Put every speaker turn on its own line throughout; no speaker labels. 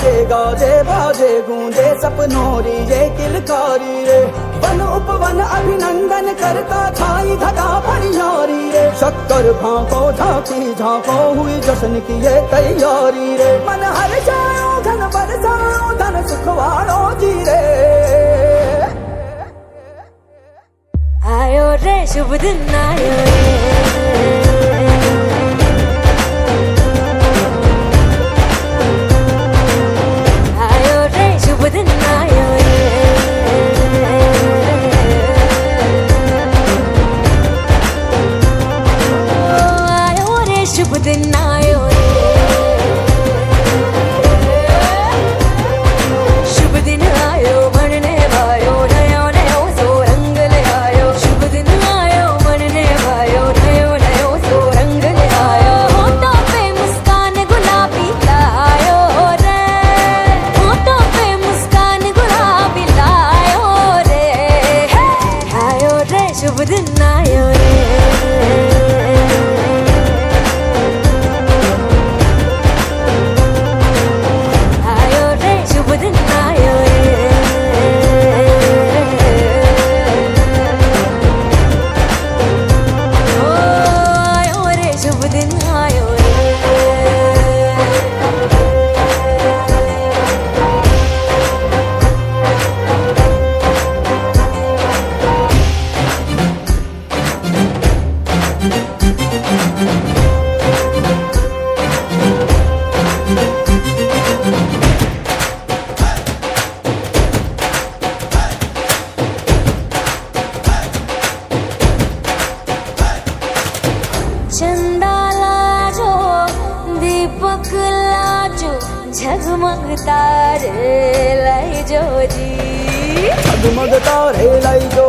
बाजे गाजे बाजे गूंजे सपनों री ये किलकारी रे। वन उपवन अभिनंदन करता छाई घटा फनियारी रे। शक्कर भांको झांकी झांको हुई जश्न की ये तैयारी रे। मन हर जाओ धन बरसाओ धन सुखवाड़ो जी रे।
आयो रे शुभ दिन आयो रे। चंदा लाजो दीपक लाजो झगमग तारे लाई जो जी।
झगमग तारे लाई जो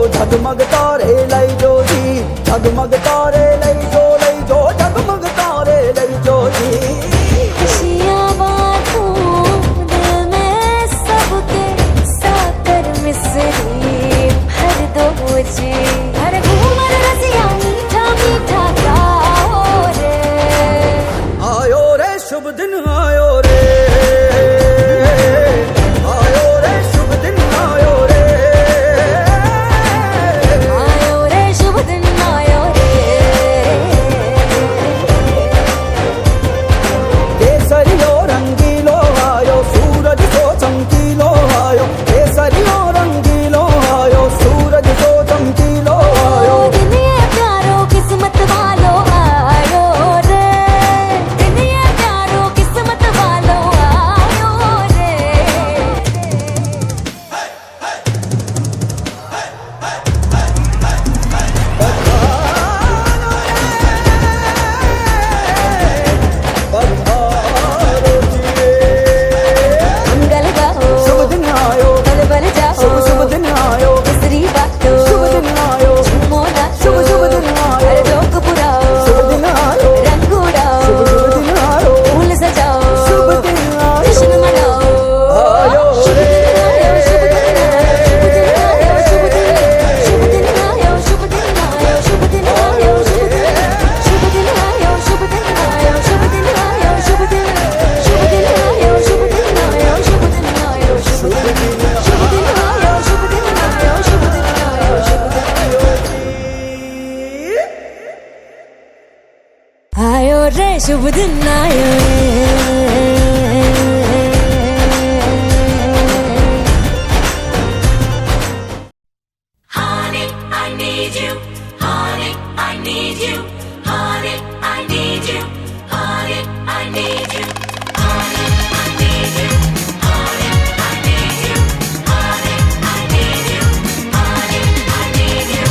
झगमग तारे लाई जो जी। झगमग तारे लाई जो झगमग तारे लाई जो जी।
खुशियाँ बांटूं दिल में सबके साकर मिसरी भर दो जी। हर घूमर रसिया मीठा मीठा गाओ रे।
आयो रे शुभ दिन आयो रे। आयो रे शुभ दिन आयो रे।
आयो रे शुभ दिन आयो रे।
केसरियो रंगीलो आयो सूरज को चमकीलो आयो। केसरियो रंगीलो आयो सूरज को चमकीलो आयो।
दिन ये प्यारो किस्मत वालो आयो रे। दिन ये प्यारो किस्मत वालो आयो रे। मंगल गाओ
शुभ दिन आयो।
बल बल जाओ
शुभ दिन आयो।
मिसरी बातो
शुभ दिन आयो।
झूमो नाचो
शुभ दिन आयो।
हर जोक पुराओ
शुभ दिन आयो।
रंग उड़ाओ
शुभ दिन आयो।
फूल सजाओ
शुभ दिन आयो।
जश्न मनाओ।
आयो
शुभ
रे।
दिन आयो शुभ दिन आयो शुभ दिन आयो शुभ दिन आयो शुभ दिन आयो शुभ दिन आयो शुभ दिन आयो शुभ दिन आयो शुभ दिन आयो शुभ दिन आयो शुभ दिन आयो शुभ दिन आयो शुभ दिन आयो शुभ दिन आयो शुभ दिन आयो शुभ दिन आयो शुभ दिन आयो रे शुभ दिन आयो रे।
Honey, I need you. Honey, I need you. Honey, I need you. Honey, I need you. Honey, I need you. Honey, I need you. Honey, I need you. Honey, I need you.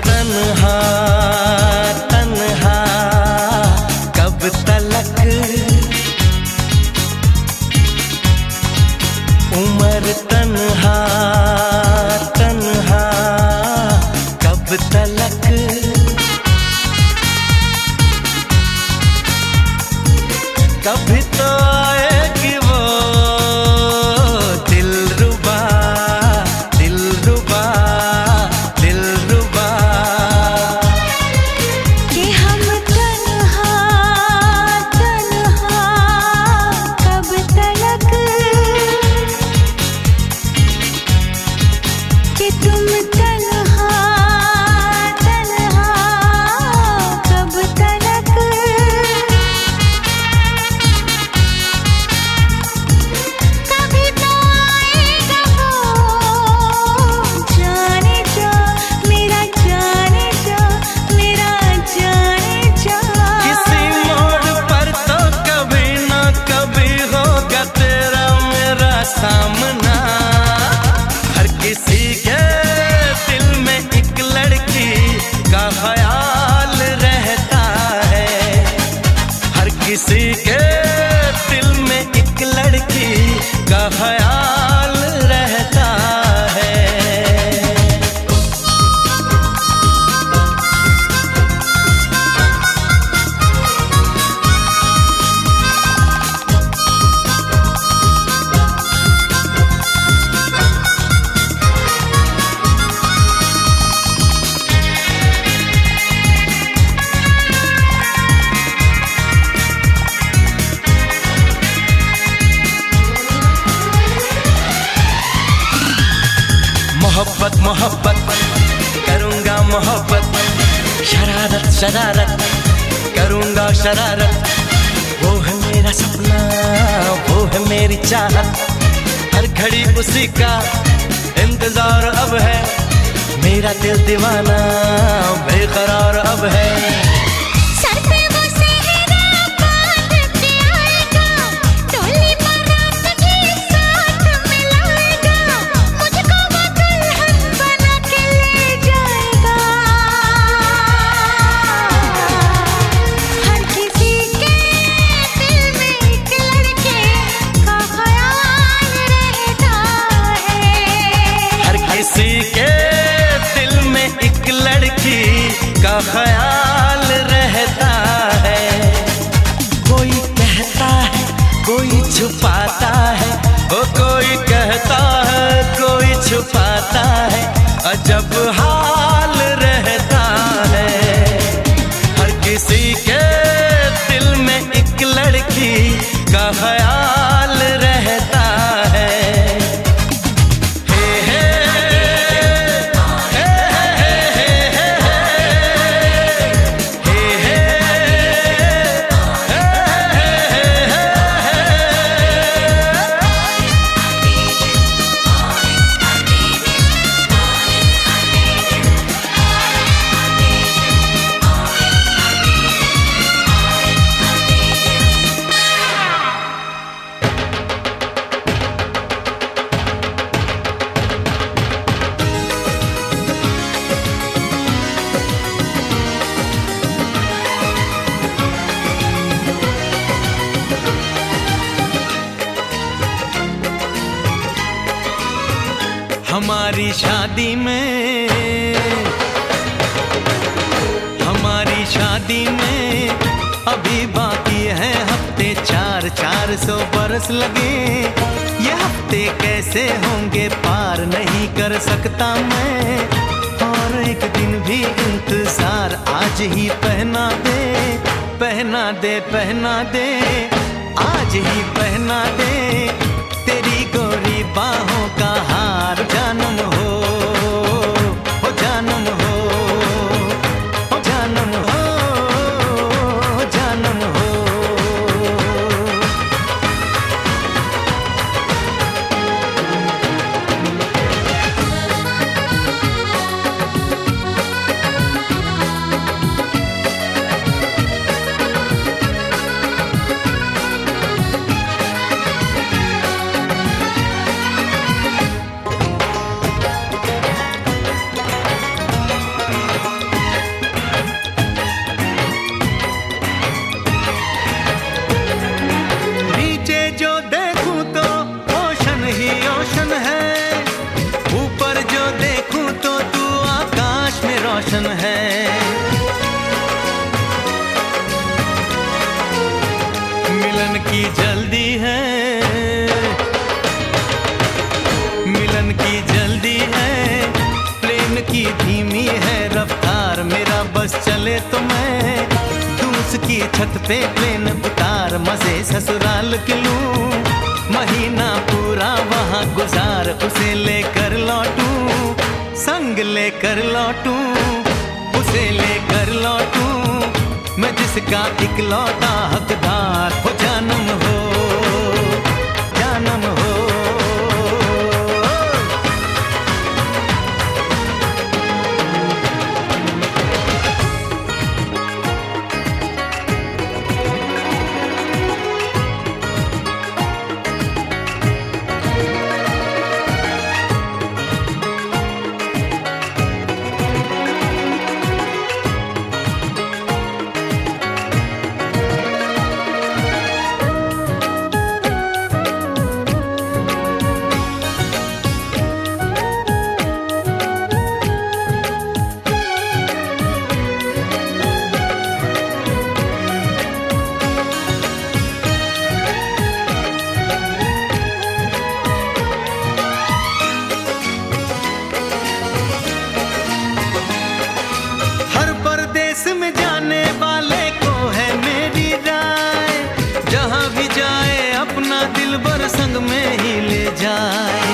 तन्हा तन्हा कब तलक, उमर तन्हा तन्हा कब तलक। कभी तो आएगी वो दिलरुबा दिलरुबा दिलरुबा,
कि हम तन्हा तन्हा कब तलक, कि तुम तन्हा तन्हा कब तलक। कभी तो आएगा वो जाने जा, मेरा जाने जा, मेरा जाने जा।
किसी मोड़ पर तो कभी ना कभी होगा तेरा मेरा सामना। हर किसी के दिल में एक लड़की का ख्याल रहता है, हर किसी के दिल में एक लड़की का ख्याल रहता है। मोहब्बत मोहब्बत करूँगा मोहब्बत, शरारत शरारत करूँगा शरारत। वो है मेरा सपना वो है मेरी चाहत, हर घड़ी उसी का इंतजार अब है। मेरा दिल दीवाना बेकरार अब है।
सर पे वो सेहरा बांध के आएगा, डोली बारात के साथ मिलाएगा, मुझको वो दुल्हन बना के ले जाएगा। हर किसी के दिल में एक लड़के का ख्याल रहता है,
हर किसी के दिल में एक लड़की का ख्याल रहता है। कोई कहता है कोई छुपाता है, वो कोई कहता है कोई छुपाता है, अजब हाल रहता है। हर किसी के दिल में एक लड़की का ख्याल रहता है। हे हे हे हे हे हे हमारी शादी में हमारी शादी में अभी बाकी है हफ्ते 400 बरस लगे। ये हफ्ते कैसे होंगे पार नहीं कर सकता मैं, और एक दिन भी इंतजार आज ही पहना दे पहना दे पहना दे, आज ही पहना दे तेरी गोरी बाहों का हार जानम हो जानम हो जानम हो जानम हो। रोशन है। मिलन की जल्दी है, मिलन की जल्दी है, प्रेम की धीमी है रफ्तार। मेरा बस चले तो मैं तू उसकी छत पे प्लेन उतार, मजे ससुराल के लूं, महीना पूरा वहाँ गुजार, उसे लेकर लौटूं, संग लेकर लौटूं, उसे लेकर लौटूं, मैं जिसका इकलौता हकदार हो, जानम हो, जानम हो। में जाने वाले को है मेरी राय, जहां भी जाए अपना दिलबर संग में ही ले जाए।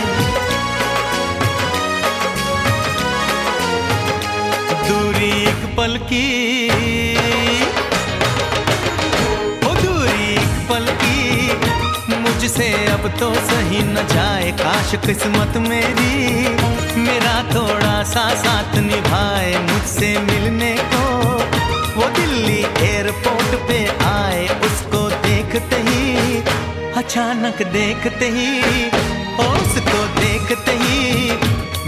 दूरी एक पल की, ओ दूरी एक पल की, मुझसे अब तो सही न जाए। काश किस्मत मेरी मेरा थोड़ा सा साथ निभाए, मुझसे मिलने को वो दिल्ली एयरपोर्ट पे आए। उसको देखते ही, अचानक देखते ही, उसको देखते ही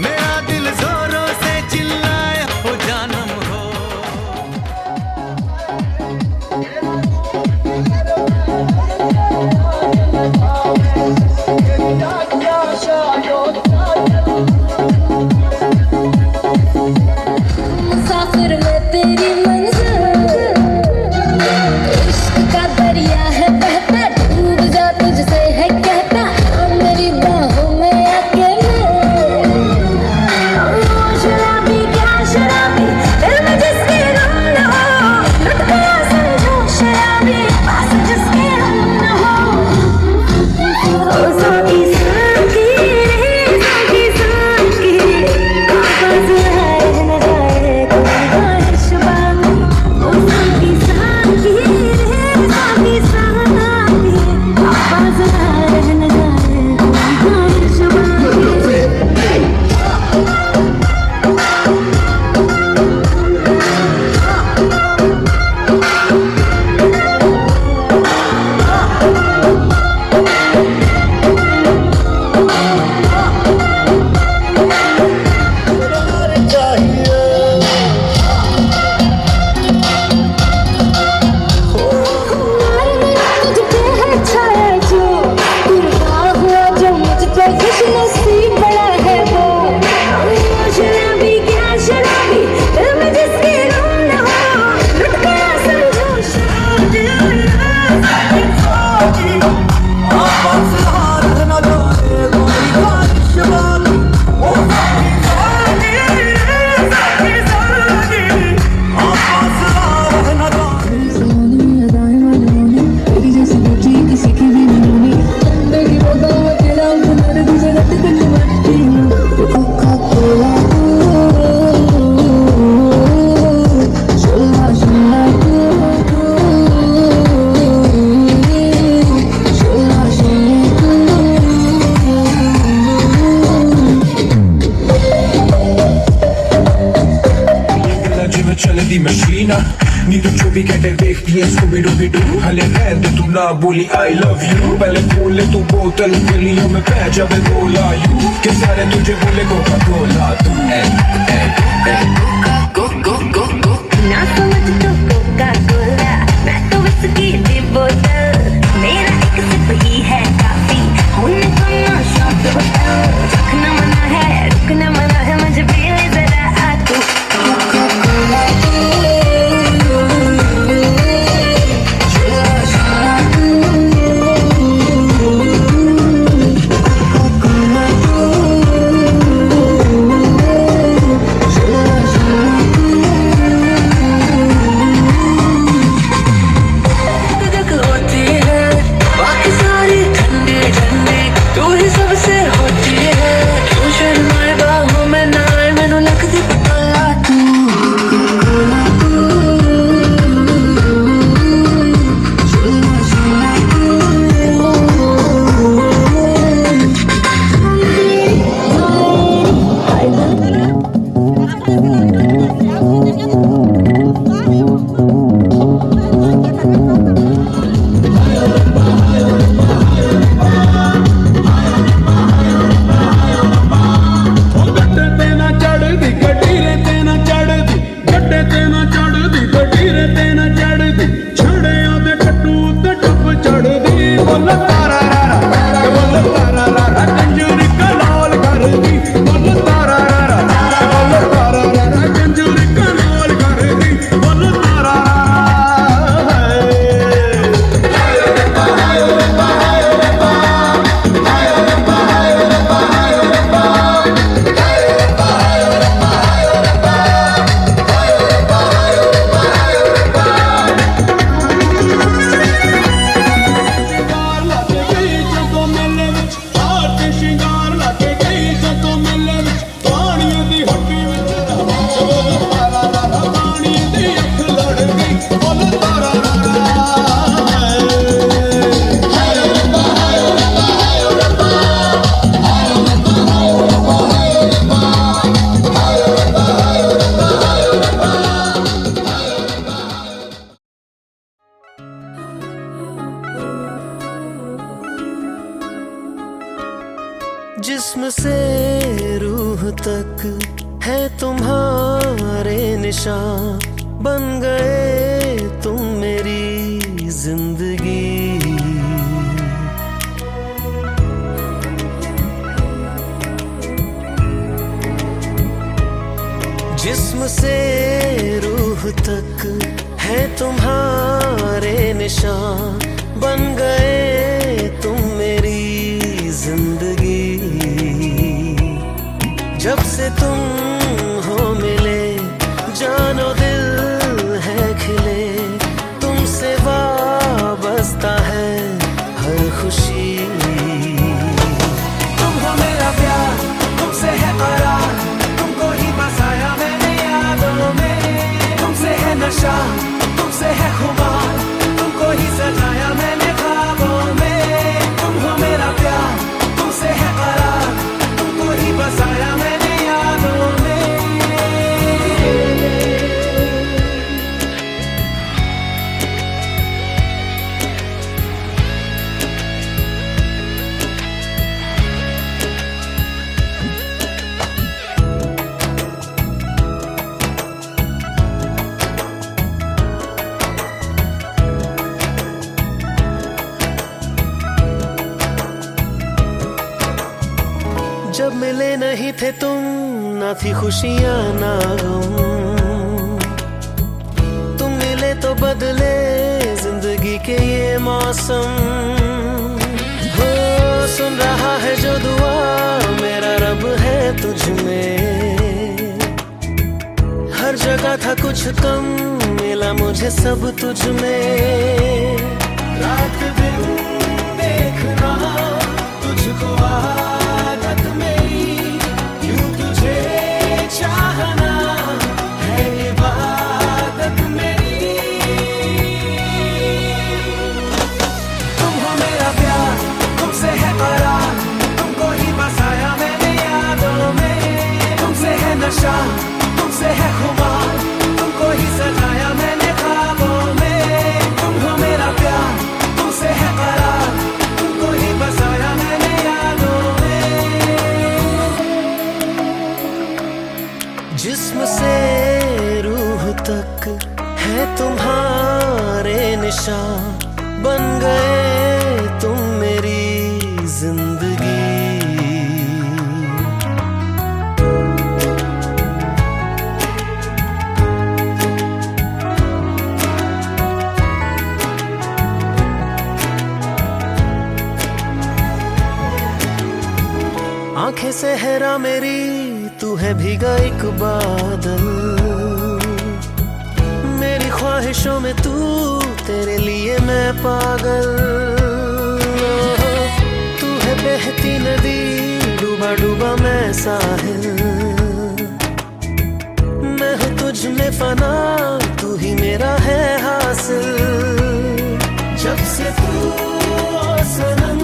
मेरा दिल जोरों से चिल्लाए, ओ जानम हो।
मुसाफिर में तेरी
di macchina Nito ciubi che te vecchi e scooby-dooby-doo Alle rende tu na bully I love you Pelle pulle tu bottle Quelli io me peggio avevo la you Che sare tu je vuole Coca-Cola Tu Coca-Cola
ना समझ तो Coca Cola मैं तो whisky दी बोतल मेरा एक सिप ही है काफी होने को ना शौक होटल रुकना मना है मुझे पीले जरा आ तू
निशान बन गए तुम मेरी जिंदगी। जिस्म से रूह तक है तुम्हारे निशान बन गए तुम मेरी जिंदगी। जब से तुम हो मिले जानो दिल है खिले, तुमसे वाबस्ता है हर खुशी।
तुम हो मेरा प्यार, तुमसे है करार, तुमको ही बसाया मैंने यादों में। तुमसे है नशा, तुमसे है खुमार, तुमको ही सजाया मैंने ख्वाबों में। तुम हो मेरा प्यार, तुमसे है करार, तुमको ही बसाया मैंने यादों में।
जब मिले नहीं थे तुम, ना थी खुशियाँ ना गम। तुम मिले तो बदले जिंदगी के ये मौसम। हो सुन रहा है जो दुआ मेरा रब है तुझ में। हर जगह था कुछ कम, मिला मुझे सब तुझ में। रात दिन देखना तुझको आदत मेरी, यूं तुझे चाहना है इबादत मेरी। तुम हो मेरा प्यार, तुमसे है करार, तुमको ही बसाया मैंने यादों में। तुमसे है नशा, तुमसे है खुमार, तुमको ही सजाया मैंने ख्वाबों में। तुम हो मेरा प्यार, तुमसे है करार, तुमको ही बसाया मैंने यादों में। जिस्म से रूह तक है तुम्हारे निशान बन गए तुम मेरी जिंदगी। आंखें सहरा मेरी, तू है भीगा एक बादल। मेरी ख्वाहिशों में तू, तेरे लिए मैं पागल। तू है बहती नदी, डूबा डूबा मैं साहिल। मैं हूँ तुझ में फना, तू ही मेरा है हासिल। जब से तू ओ सनम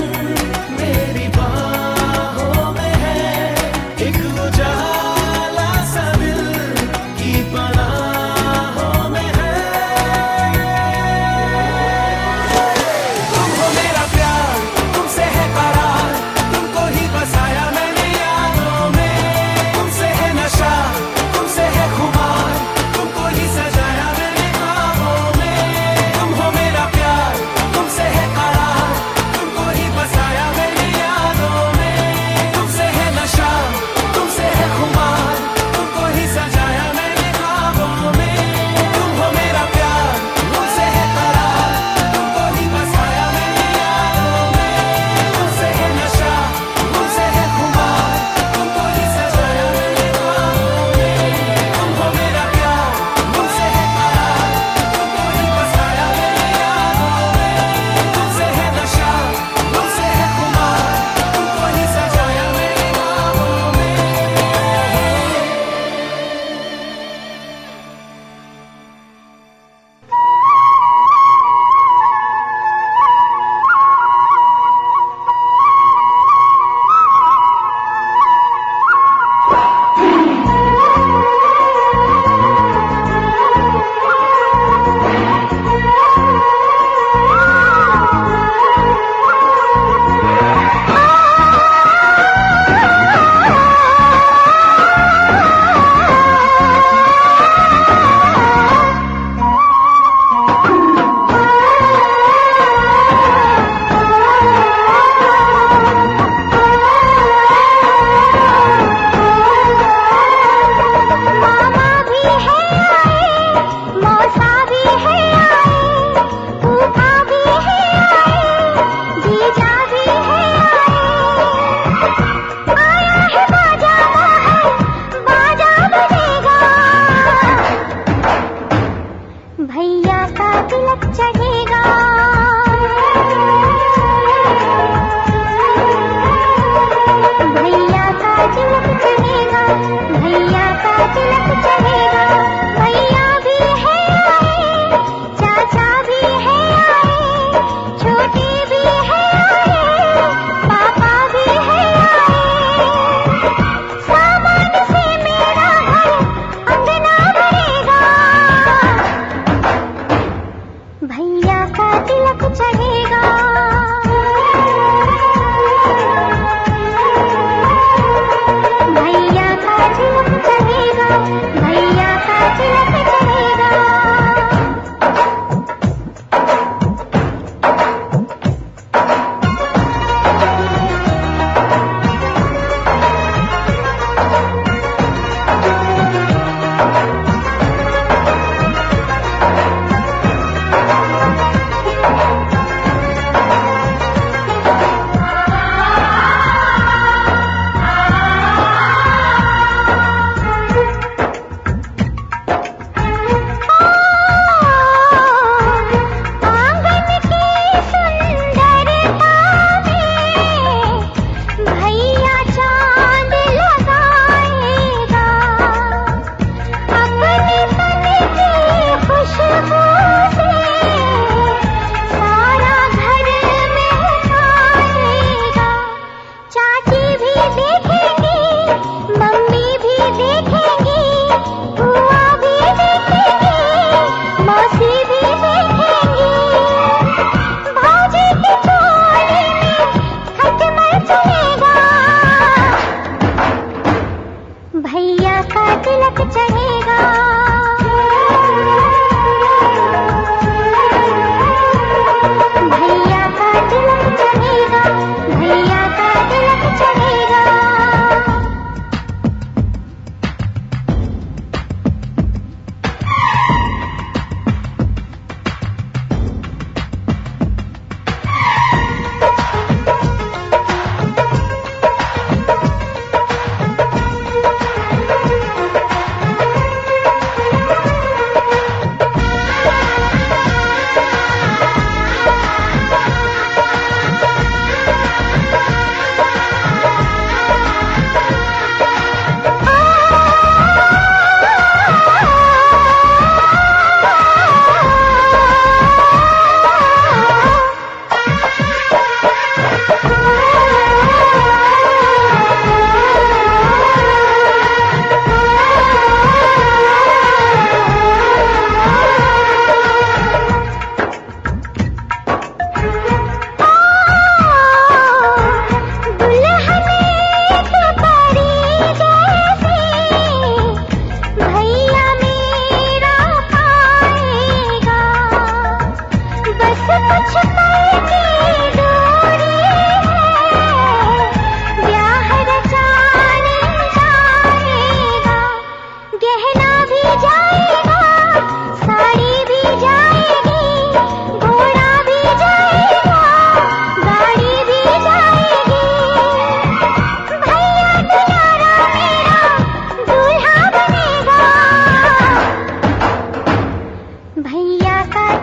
मेरी बाहों में है, एक उजाला सा दिल की पनाहों में है।
तुम हो मेरा प्यार, तुमसे है करार, तुमको ही बसाया मैंने यादों में। तुमसे है नशा, तुमसे है खुमार, तुमको ही सजाया मैंने ख्वाबों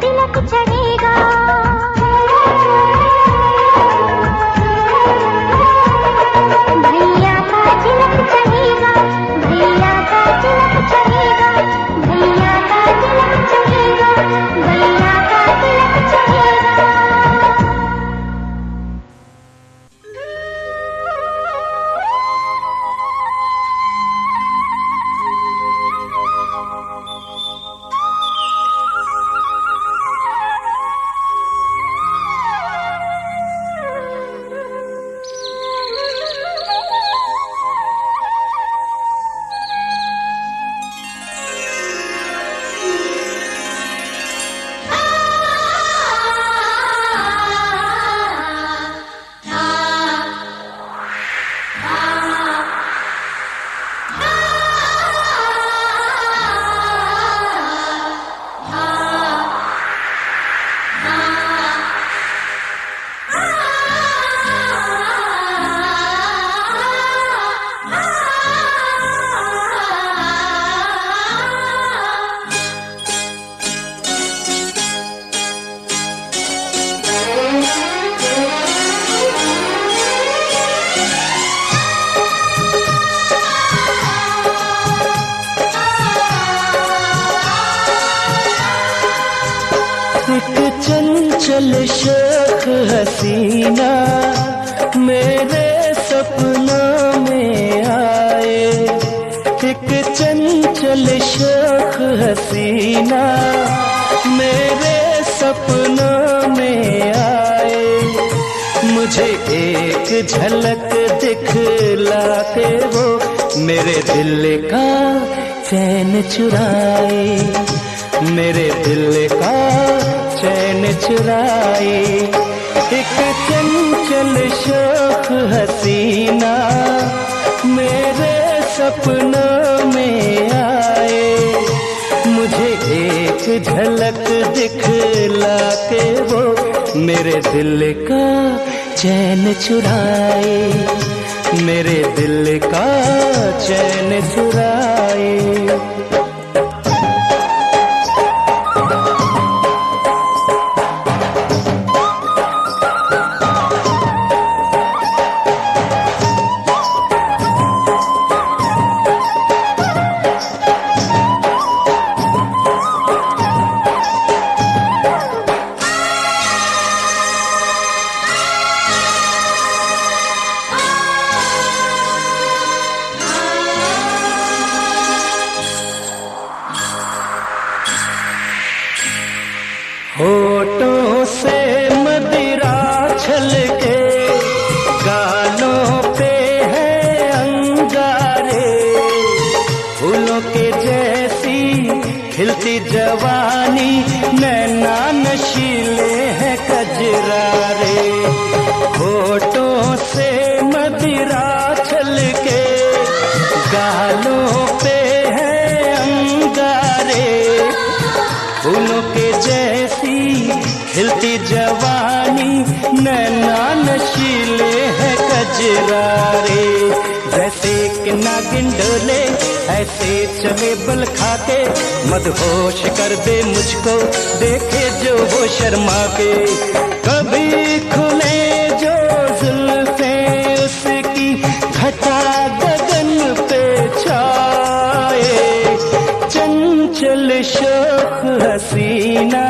तिलक चढ़ेगा। भैया का तिलक चढ़ेगा, भैया का तिलक चढ़ेगा, भैया का तिलक चढ़ेगा, भैया का तिलक चढ़ेगा।
चंचल शौक हसीना मेरे सपनों में आए, एक चंचल शौक हसीना मेरे सपनों में आए। मुझे एक झलक दिखला के वो मेरे दिल का चैन चुराए, मेरे दिल का चैन चुराए। एक चंचल शौक हसीना मेरे सपनों में आए, मुझे एक झलक दिखला के वो मेरे दिल का चैन चुराए, मेरे दिल का चैन चुराए। होठों से मदिरा छलके, गालों पे है अंगारे, फूलों के जैसी खिलती जवानी, नैना नशीले हैं कजरारे। होठों से मदिरा छलके, गालों पे है अंगारे, फूलों के जैसी खिलती जवानी, नैना नशीले हैं कजरारे। जैसे कि नागिन डोले ऐसे चले बल खाके, मदहोश कर दे मुझको देखे जो वो शर्मा के। कभी खुले जो जुल्फे उसकी घटा गगन पे छाए, चंचल शौक हसीना।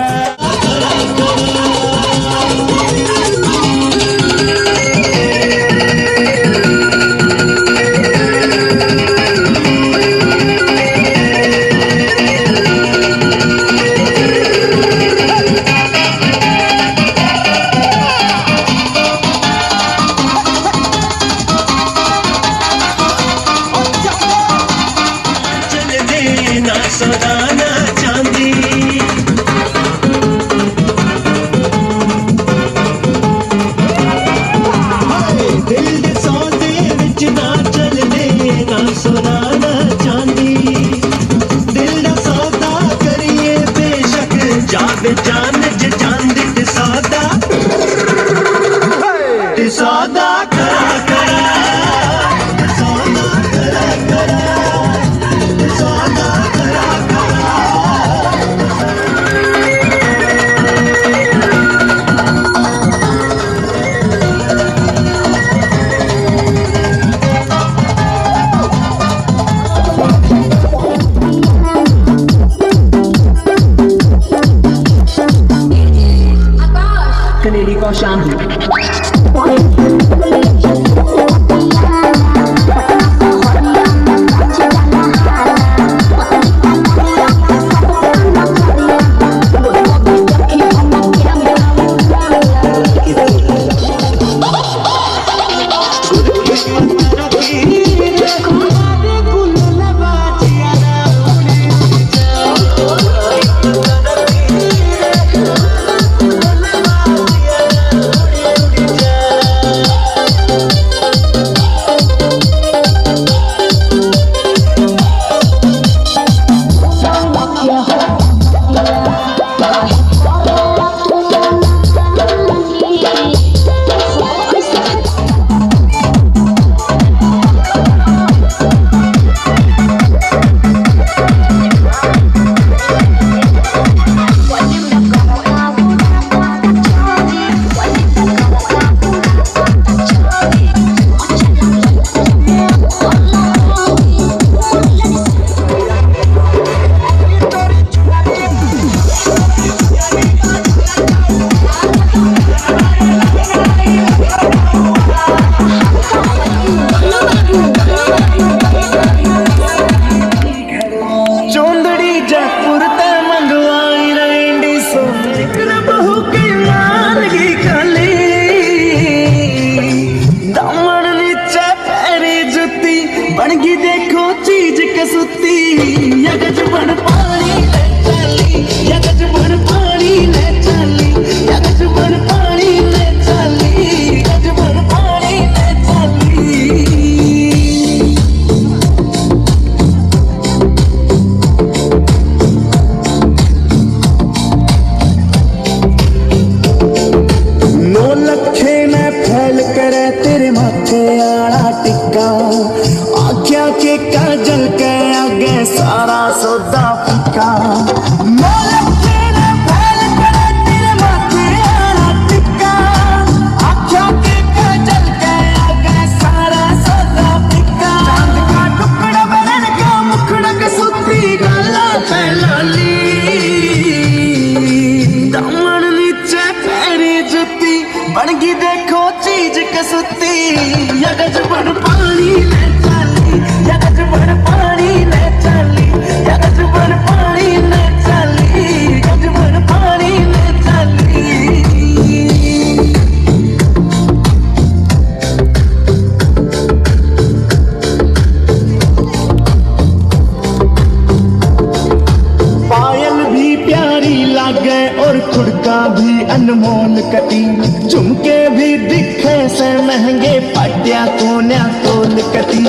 अनमोल कटी झुमके भी दिखे से महंगे पाटिया कोन्या तोल कटी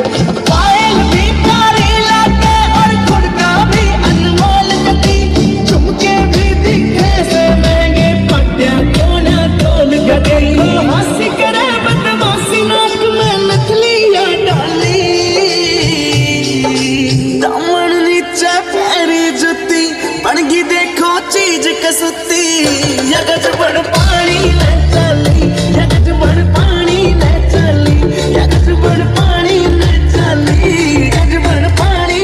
पायल भी प्यारी लागे और खुड़का भी अनमोल कटी झुमके भी दिखे से महंगे पाटिया कोन्या तोल कटी हंसी करे बदमाशी नाक में नकलिया डाली दामन नीचे पैरी जुती बनगी देखो चीज कसुती यगज बड़ पानी ले चली यगज बड़ पानी ले चली यगज बड़ पानी ले चली यगज बड़ पानी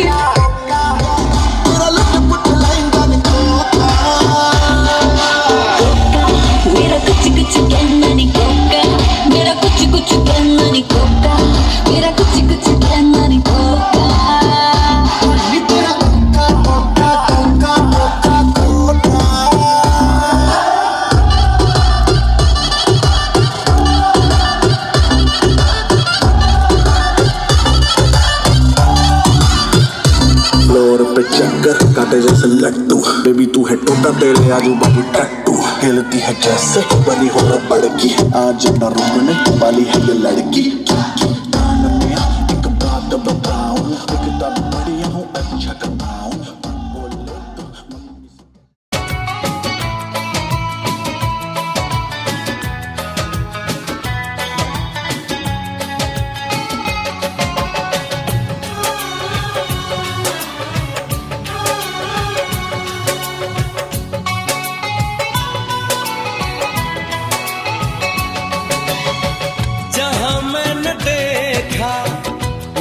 मेरा कुछ कुछ कहना नहीं कोका मेरा कुछ कुछ कहना नहीं कोका मेरा कुछ कुछ कहना नहीं कोका
चक्कर काटे जैसे लट्टू बेबी तू है टोटा तेरे आजू बाजू टट्टू हिलती है जैसे बनी हो न बड़की आज न रुकने वाली है ये लड़की एक बात बताऊं दिखता बढ़िया हूँ अच्छा कमाऊं बोले तो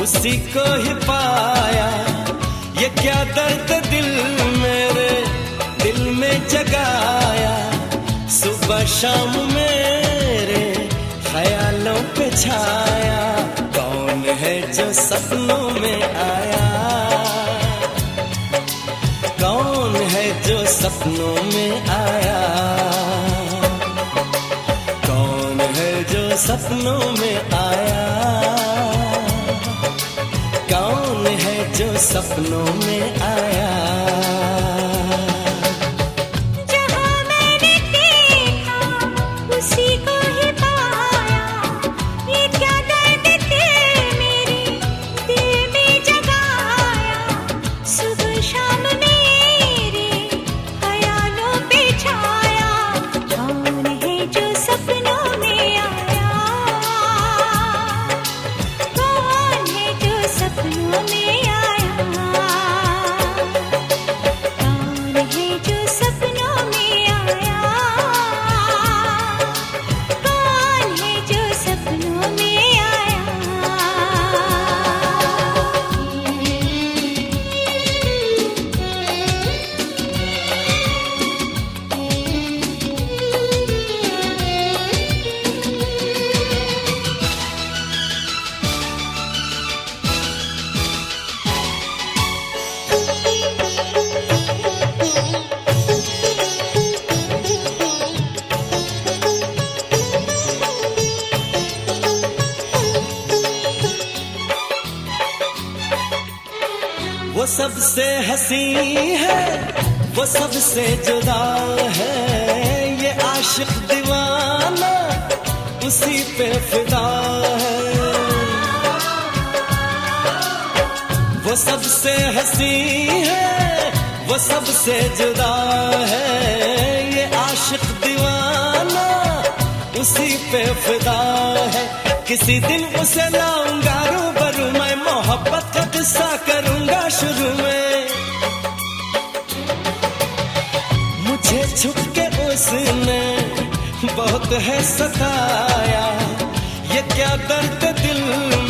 उसी को ही पाया ये क्या दर्द दिल मेरे दिल में जगाया सुबह शाम में छाया, कौन है जो सपनों में आया, कौन है जो सपनों में आया, कौन है जो सपनों में आया, कौन है जो सपनों में आया।
जहाँ मैंने देखा उसी को ही पाया, ये क्या दर्द थे मेरे दिल में जगाया, सुबह शाम मेरे ख्यालों पे छाया, कौन है जो सपनों में आया, कौन है जो सपनों में आया, कौन है जो सपनों में आया, कौन है जो सपनों में आया।
वो सबसे हंसी है, वो सबसे जुदा है, ये आशिक दीवाना उसी पे फिदा है। वो सबसे हंसी है, वो सबसे जुदा है, ये आशिक दीवाना उसी पे फिदा है। किसी दिन उसे लाऊंगा रूबरू, मैं मोहब्बत का किस्सा करूंगा शुरू में, मुझे छुप के उसने बहुत है सताया, ये क्या दर्द दिल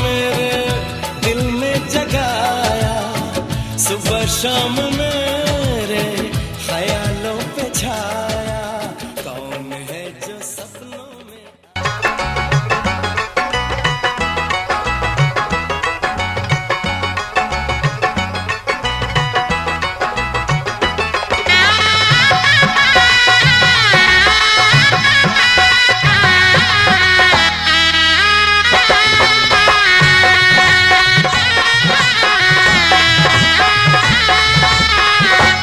मेरे दिल में जगाया, सुबह शाम मेरे ख्यालों पे छाया, कौन है जो सपनों में।
हाँ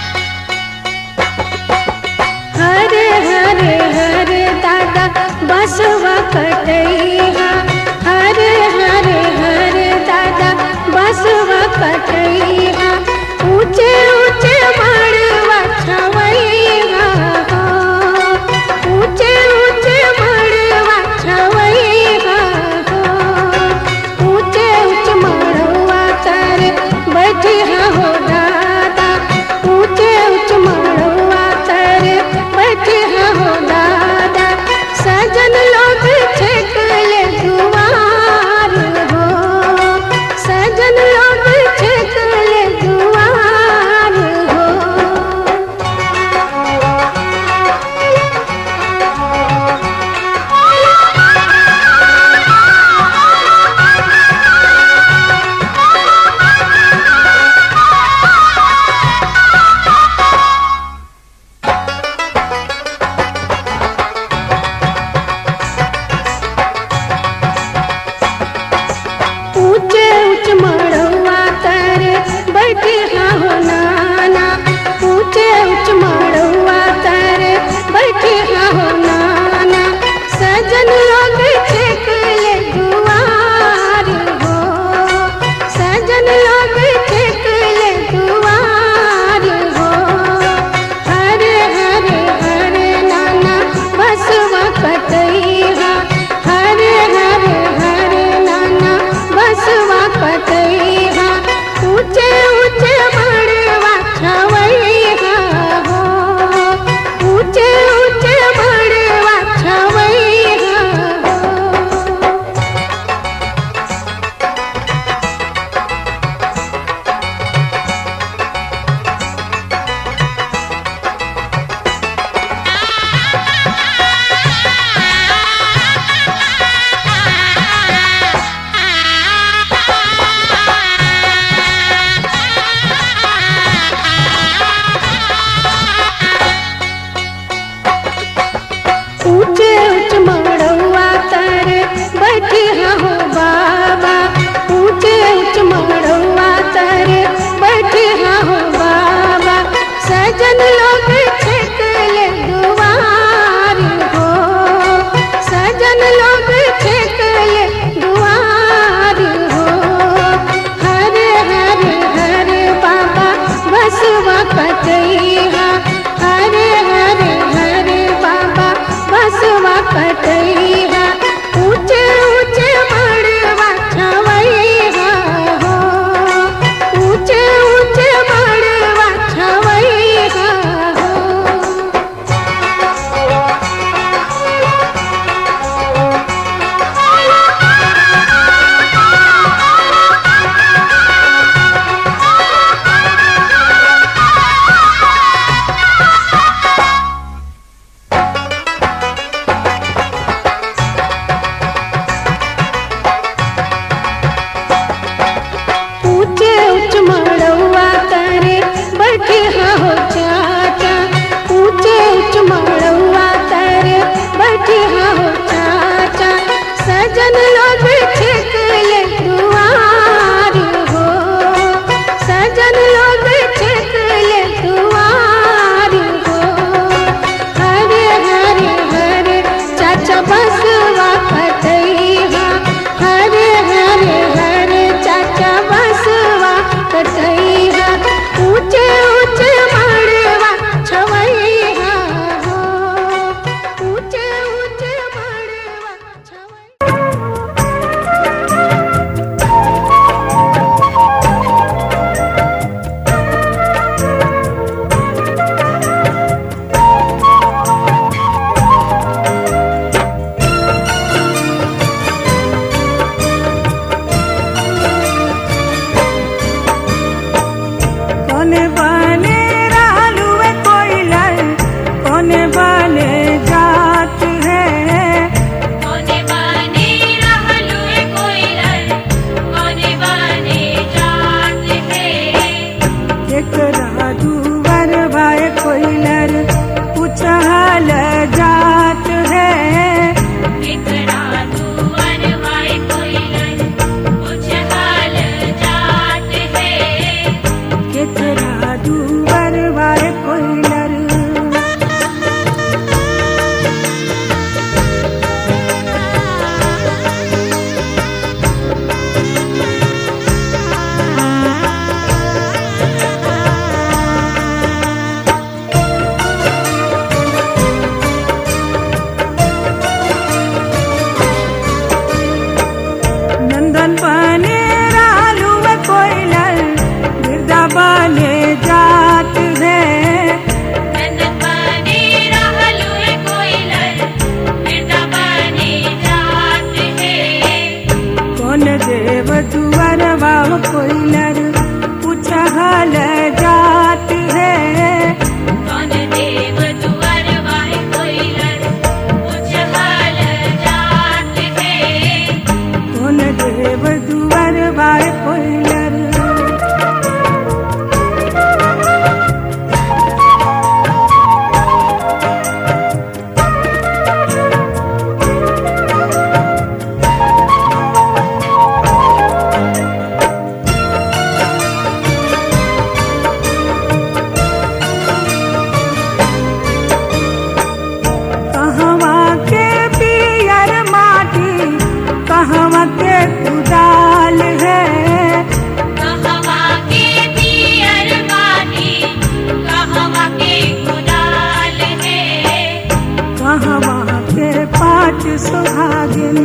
सुहागिन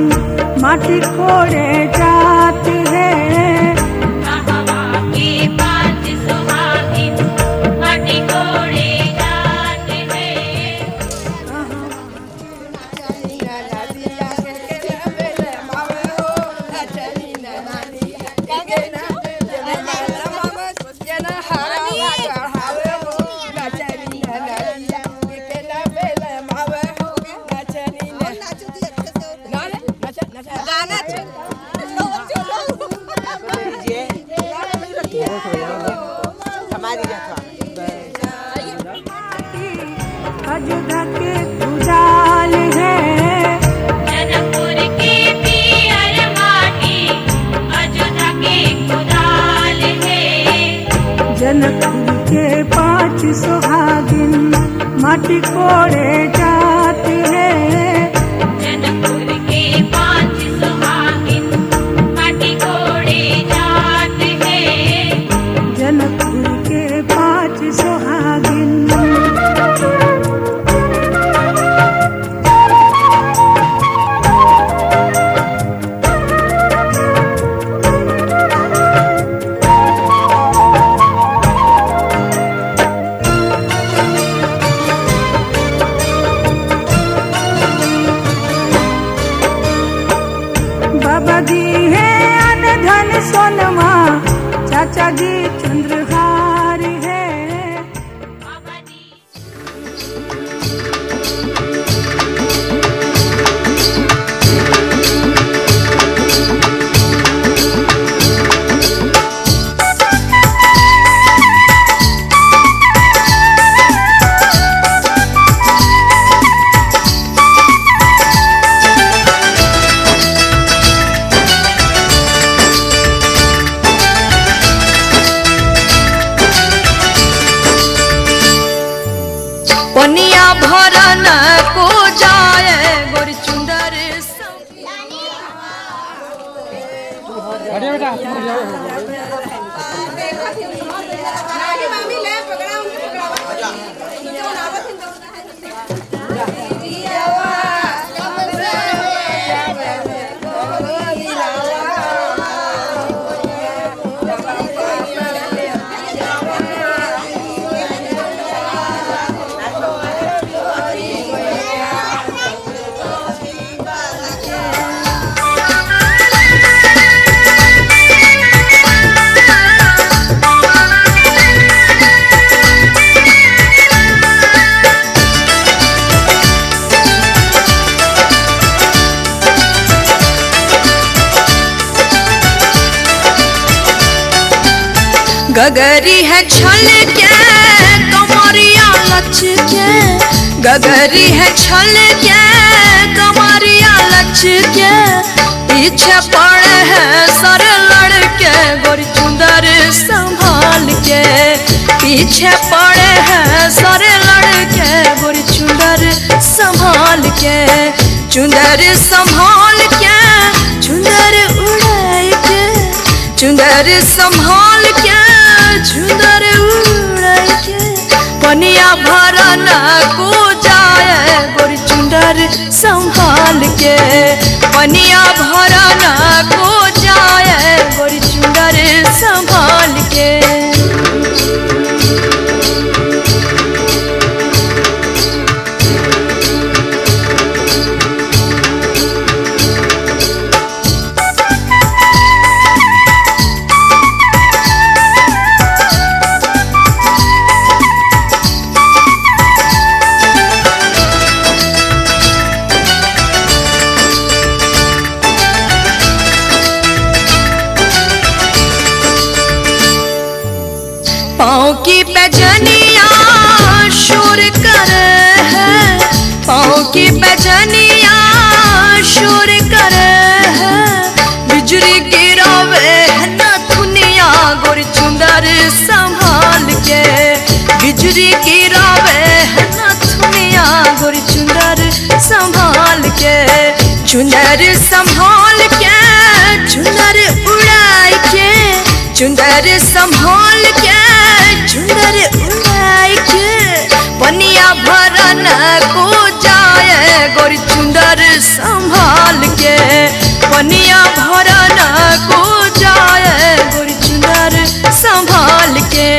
माटी कोड़े जाती है।
कहवा के 5 सुहागिन माटी कोड़े जाते हैं।
अयोध्या के खुदाल है।
जनकपुर के पियर माटी अयोध्या के खुदाल है।
जनकपुर के 5 सुहागिन माटी कोड़े जाती है।
जनकपुर के 5 सुहागिन माटी कोड़े जाते हैं।
जनकपुर के 5 सुहागिन। बाबा जी है अन धन सोनमा, चाचा जी चंद्रहार है।
बाबा जी
पनिया भरन को जाए गोरी चुंदर गगरी है छल के कमरिया लच के, गगरी है छल के कमरिया लच के, पीछे पड़े हैं सर लड़के गोरी चुंदर संभाल के, पीछे पड़े हैं सर लड़के गोरी चुंदर संभाल के, चुंदर संभाल के चुंदर उड़ाई के, चुंदर संभाल के चुंदर उड़ाई के, पनिया भरन को जाए गोरी चुंदर संभाल के, पनिया भरन को जाए गोरी चुंदर संभाल के। पाँव की पैजनिया शोर करे है, पाँव की पैजनिया शोर करे है, बिजली गिरावे है नथुनिया गोरी चुंदर संभाल के, बिजली गिरावे है नथुनिया गोरी चुंदर संभाल के, चुंदर संभाल के चुंदर उड़ाई के, चुंदर संभाल के चुंदर उड़ाई के, पनिया भरन को जाए
गोरी चुंदर संभाल के पनिया भरा न को जाए गोरी चुंदर संभाल के।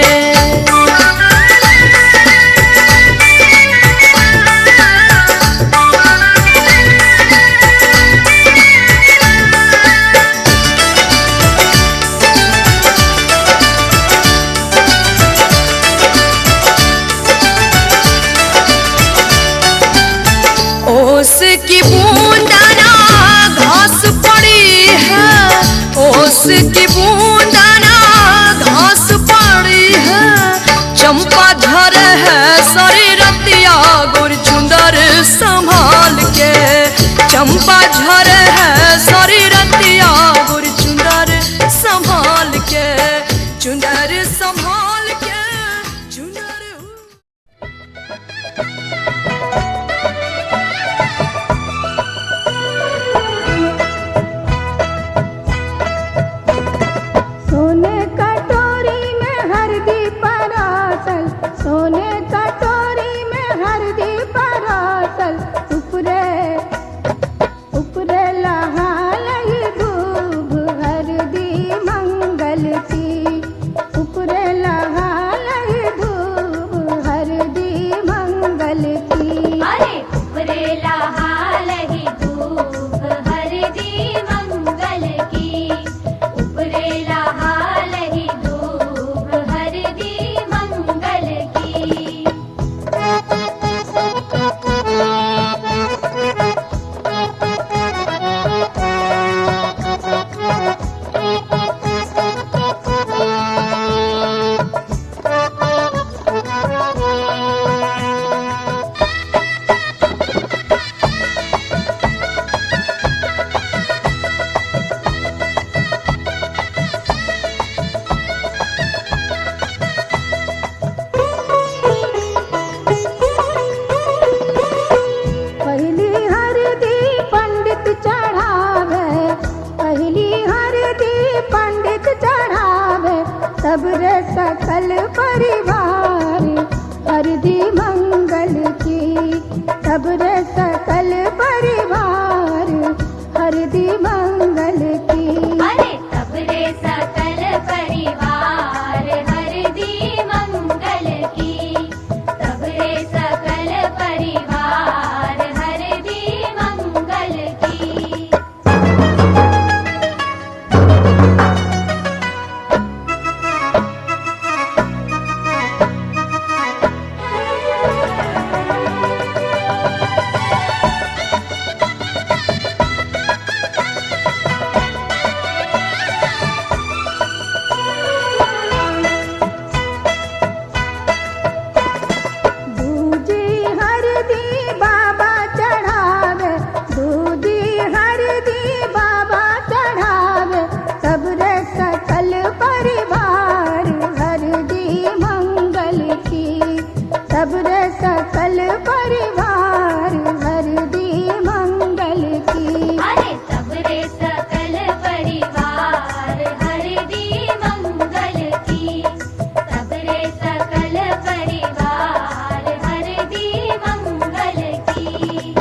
ओस की बूंदाना घास पड़ी है, ओस की बूंदाना घास पड़ी है, चंपा झर है सारी रतिया गोरी चुंदर संभाल के, चंपा झर है सारी रतिया गोरी चुंदर संभाल के, चुंदर संभाल के चुंदर।
सोने कटोरी में हरदी परासल, सोने कटोरी में हरदी परासल, उपरे उपरे लहा लही दूब हरदी मंगल की, उपरे लहा लही दूब हरदी मंगल की।
अरे उपरे लहा लही धूप हरदी मंगल की, उपरे लहा लही धूप हरदी मंगल की।
पहली हरदी पंडित चढ़ावे, पहली हरदी पंडित चढ़ावे, तब रे सकल परिवार हरदी मंगल की, तब रे सकल परिवार हरदी मंगल की।
अरे तब रे सकल परिवार हरदी मंगल की, तब रे सकल परिवार हरदी मंगल की।
दूधी हरदी बाबा चढ़ावे, दूधी हरदी बाबा चढ़ावे, तब रे सकल परिवार हरदी मंगल की, तब रे सकल परिवार हरदी मंगल की।
अरे तब रे सकल परिवार हरदी मंगल की, तब रे सकल परिवार हरदी मंगल की।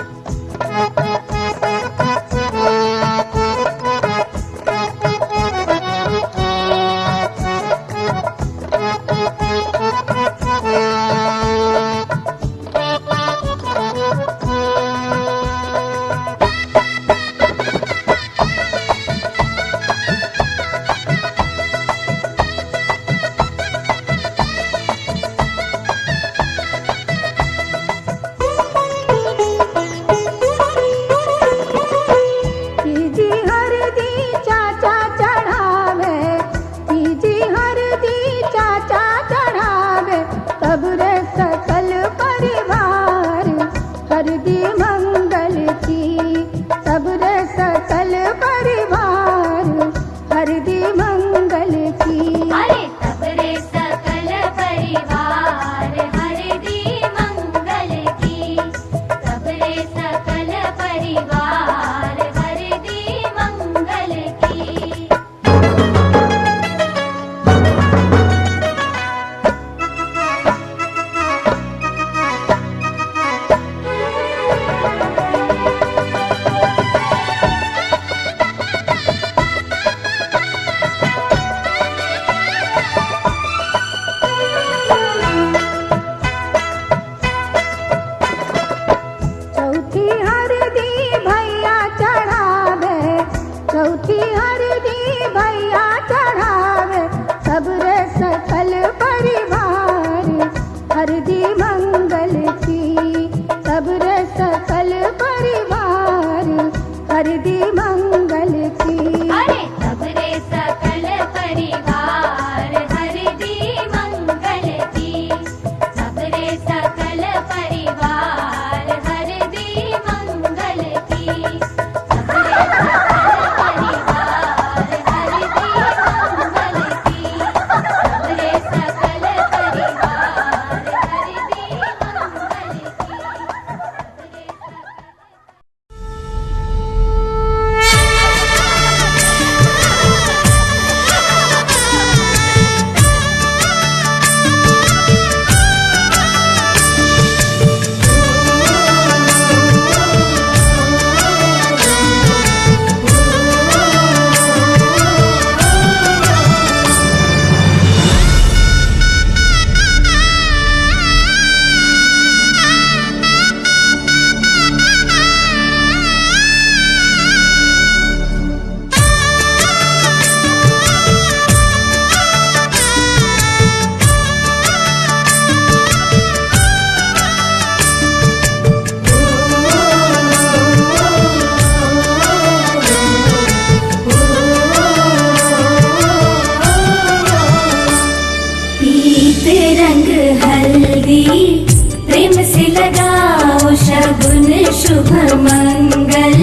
लगाओ शगुन शुभ मंगल,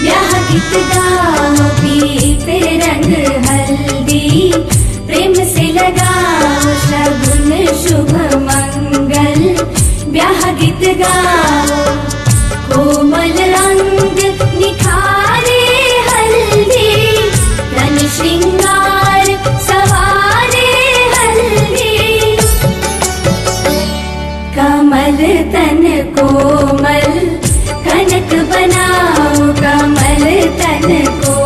ब्याह गीत गाओ पीत रंग हल्दी, प्रेम से लगाओ शगुन शुभ मंगल, ब्याह गीत गाओ। कोमल रंग निखारे हल्दी, तन श्रृंगार सवारे हल्दी, कमल तन कोमल कनक बनाओ, कमल तन को